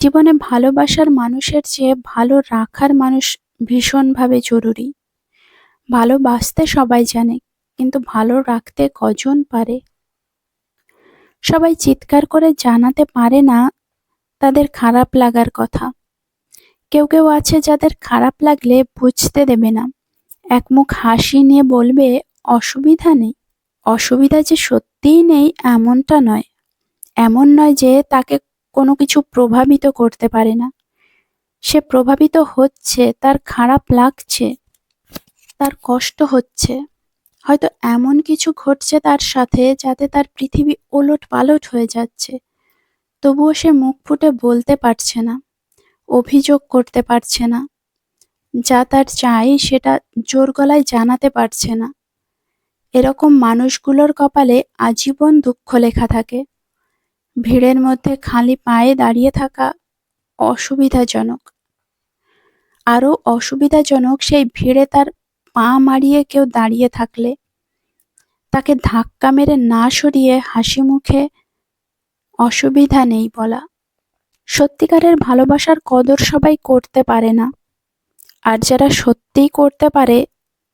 জীবনে ভালোবাসার মানুষের চেয়ে ভালো রাখার মানুষ ভীষণভাবে জরুরি। ভালোবাসতে সবাই জানে, কিন্তু ভালো রাখতে কজন পারে? সবাই চিৎকার করে জানাতে পারে না তাদের খারাপ লাগার কথা। কেউ কেউ আছে যাদের খারাপ লাগলে বুঝতে দেবে না, একমুখ হাসি নিয়ে বলবে অসুবিধা নেই। অসুবিধা যে সত্যিই নেই এমনটা নয়। এমন নয় যে তাকে কোনো কিছু প্রভাবিত করতে পারে না। সে প্রভাবিত হচ্ছে, তার খারাপ লাগছে, তার কষ্ট হচ্ছে। হয়তো এমন কিছু ঘটছে তার সাথে যাতে তার পৃথিবী ওলটপালট হয়ে যাচ্ছে। তবুও সে মুখ ফুটে বলতে পারছে না, অভিযোগ করতে পারছে না। যা তার চাই সেটা জোর গলায় জানাতে পারছে না। এরকম মানুষগুলোর কপালে আজীবন দুঃখ লেখা থাকে। ভিড়ের মধ্যে খালি পায়ে দাঁড়িয়ে থাকা অসুবিধাজনক। আরও অসুবিধাজনক সেই ভিড়ে তার পা মারিয়ে কেউ দাঁড়িয়ে থাকলে, তাকে ধাক্কা মেরে না সরিয়ে হাসি মুখে অসুবিধা নেই বলা। সত্যিকারের ভালোবাসার কদর সবাই করতে পারে না, আর যারা সত্যিই করতে পারে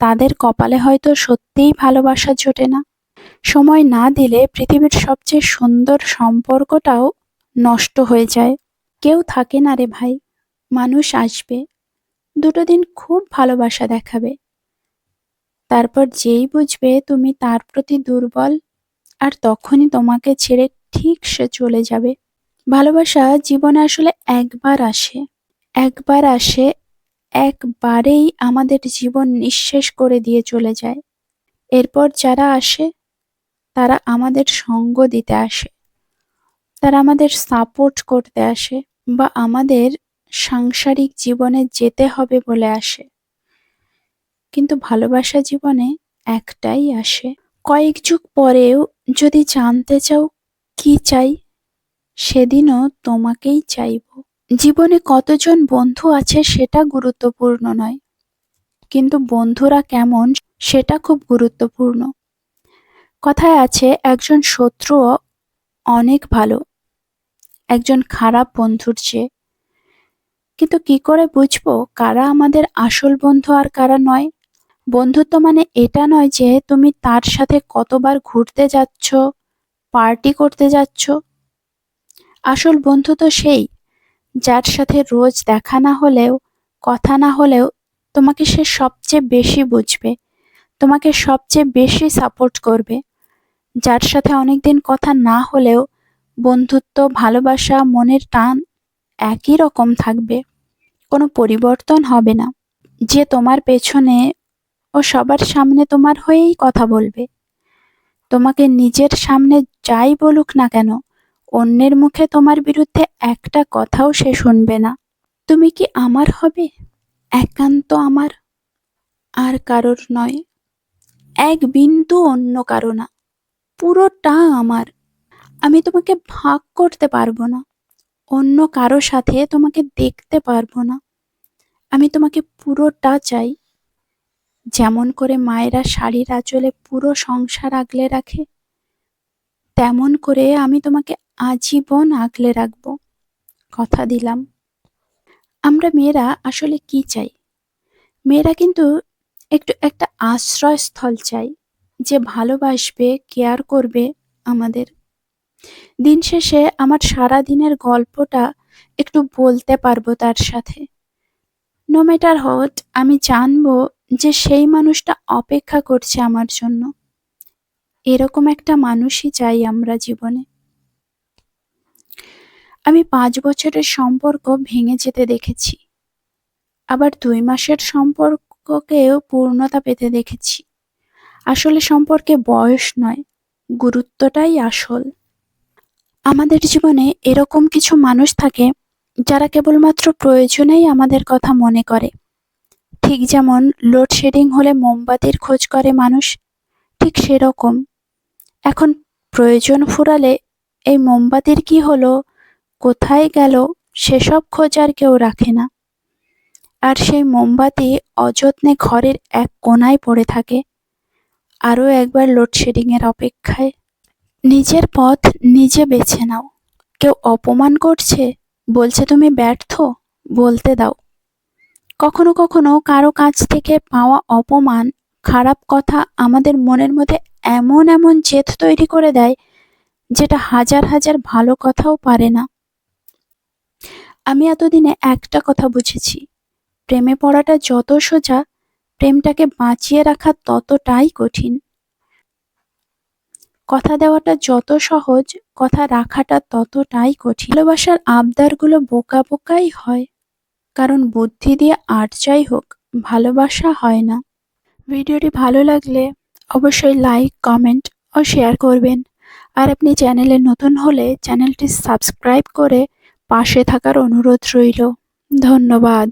তাদের কপালে হয়তো সত্যিই ভালোবাসা জোটে না। সময় না দিলে পৃথিবীর সবচেয়ে সুন্দর সম্পর্কটাও নষ্ট হয়ে যায়। কেউ থাকে না রে ভাই, মানুষ আসবে, দুটো দিন খুব ভালোবাসা দেখাবে, তারপর যেই বুঝবে তুমি তার প্রতি দুর্বল, আর তখনই তোমাকে ছেড়ে ঠিক সে চলে যাবে। ভালোবাসা জীবনে আসলে একবার আসে, একবারেই আমাদের জীবন নিঃশেষ করে দিয়ে চলে যায়। এরপর যারা আসে তারা আমাদের সঙ্গ দিতে আসে, তারা আমাদের সাপোর্ট করতে আসে, বা আমাদের সাংসারিক জীবনে যেতে হবে বলে আসে। কিন্তু ভালোবাসা জীবনে একটাই আসে। কয়েক যুগ পরেও যদি জানতে চাও কি চাই, সেদিনও তোমাকেই চাইব। জীবনে কতজন বন্ধু আছে সেটা গুরুত্বপূর্ণ নয়, কিন্তু বন্ধুরা কেমন সেটা খুব গুরুত্বপূর্ণ। কথায় আছে একজন শত্রুও অনেক ভালো একজন খারাপ বন্ধুর চেয়ে। কিন্তু কি করে বুঝবো কারা আমাদের আসল বন্ধু আর কারা নয়? বন্ধুত্ব মানে এটা নয় যে তুমি তার সাথে কতবার ঘুরতে যাচ্ছ, পার্টি করতে যাচ্ছ। আসল বন্ধু তো সেই, যার সাথে রোজ দেখা না হলেও, কথা না হলেও তোমাকে সে সবচেয়ে বেশি বুঝবে, তোমাকে সবচেয়ে বেশি সাপোর্ট করবে। যার সাথে অনেকদিন কথা না হলেও বন্ধুত্ব, ভালোবাসা, মনের টান একই রকম থাকবে, কোনো পরিবর্তন হবে না। যে তোমার পেছনে ও সবার সামনে তোমার হয়েই কথা বলবে, তোমাকে নিজের সামনে যাই বলুক না কেন, অন্যের মুখে তোমার বিরুদ্ধে একটা কথাও সে শুনবে না। তুমি কি আমার হবে? একান্ত আমার, আর কারোর নয়। এক বিন্দু অন্য কারো না, পুরোটা আমার। আমি তোমাকে ভাগ করতে পারবো না, অন্য কারো সাথে তোমাকে দেখতে পারবো না। আমি তোমাকে পুরোটা চাই। যেমন করে মায়েরা শাড়ির আঁচলে পুরো সংসার আগলে রাখে, তেমন করে আমি তোমাকে আজীবন আগলে রাখবো, কথা দিলাম। আমরা মেয়েরা আসলে কি চাই? মেয়েরা কিন্তু একটা আশ্রয়স্থল চাই, যে ভালোবাসবে, কেয়ার করবে আমাদের। দিন শেষে আমার সারা দিনের গল্পটা একটু বলতে পারবো তার সাথে। নো ম্যাটার হোয়াট, আমি জানবো যে সেই মানুষটা অপেক্ষা করছে আমার জন্য। এরকম একটা মানুষই চাই আমরা জীবনে। আমি 5 বছরের সম্পর্ক ভেঙে যেতে দেখেছি, আবার 2 মাসের সম্পর্ককেও পূর্ণতা পেতে দেখেছি। আসলে সম্পর্কে বয়স নয়, গুরুত্বটাই আসল। আমাদের জীবনে এরকম কিছু মানুষ থাকে যারা কেবলমাত্র প্রয়োজনেই আমাদের কথা মনে করে। ঠিক যেমন লোডশেডিং হলে মোমবাতির খোঁজ করে মানুষ, ঠিক সেরকম এখন প্রয়োজন ফুরালে এই মোমবাতির কি হলো, কোথায় গেল, সেসব খোঁজ আর কেউ রাখে না। আর সেই মোমবাতি অযত্নে ঘরের এক কোণায় পড়ে থাকে, আরও একবার লোডশেডিংয়ের অপেক্ষায়। নিজের পথ নিজে বেছে নাও। কেউ অপমান করছে, বলছে তুমি ব্যর্থ, বলতে দাও। কখনো কখনো কারো কাছ থেকে পাওয়া অপমান, খারাপ কথা আমাদের মনের মধ্যে এমন এমন জেদ তৈরি করে দেয়, যেটা হাজার হাজার ভালো কথাও পারে না। আমি এতদিনে একটা কথা বুঝেছি, প্রেমে পড়াটা যত সোজা, প্রেমটাকে বাঁচিয়ে রাখা ততটাই কঠিন। কথা দেওয়াটা যত সহজ, কথা রাখাটা ততটাই কঠিন। ভালোবাসার আবদারগুলো বোকা বোকাই হয়, কারণ বুদ্ধি দিয়ে আর যাই হোক ভালোবাসা হয় না। ভিডিওটি ভালো লাগলে অবশ্যই লাইক, কমেন্ট ও শেয়ার করবেন। আর আপনি চ্যানেলে নতুন হলে চ্যানেলটি সাবস্ক্রাইব করে পাশে থাকার অনুরোধ রইল। ধন্যবাদ।